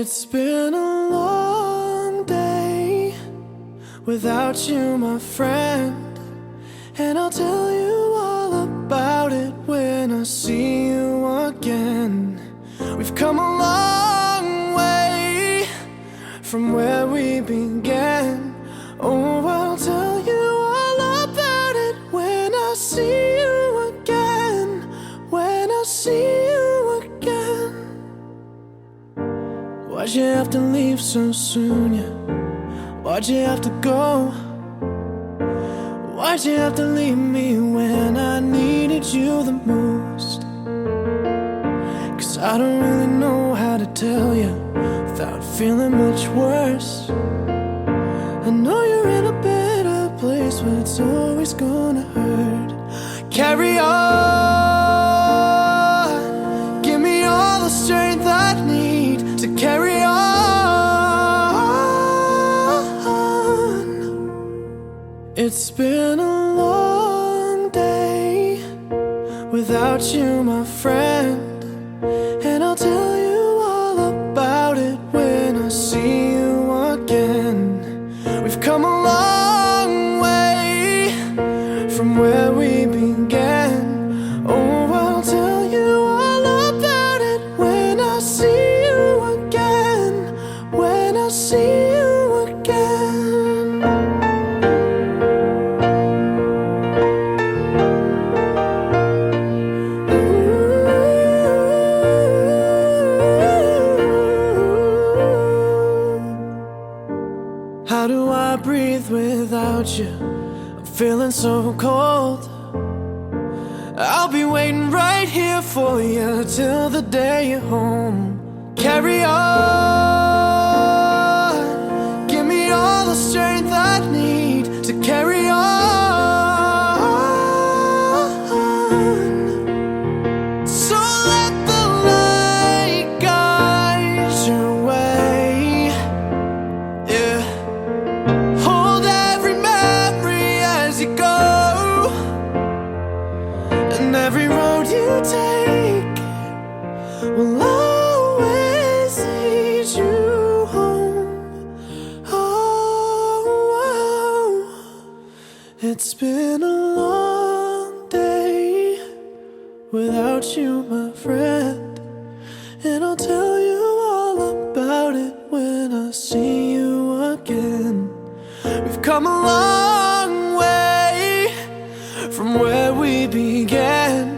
It's been a long day without you, my friend, and I'll tell you all about it when I see you again. We've come a long way from where we began. Oh, I'll tell you all about it when I see you again. When I see you again. Why'd you have to leave so soon, yeah? Why'd you have to go? Why'd you have to leave me when I needed you the most? 'Cause I don't really know how to tell you without feeling much worse. I know you're in a better place, but it's always gonna hurt. Carry on, give me all the strength I need to carry on. It's been a long day without you, my friend, and I'll tell you all about it when I see you again. We've come a long way from where we began. Oh, I'll tell you all about it when I see you again. When I see you again. How do I breathe without you? I'm feeling so cold. I'll be waiting right here for you till the day you're home. Carry on, give me all the strength I need to carry on. So let the light guide your way, yeah. Hold every memory as you go, and every road you take will always lead you home. Oh, it's been a long day without you, my friend, and I'll tell you all about it when I see you again. We've come a long way from where we began.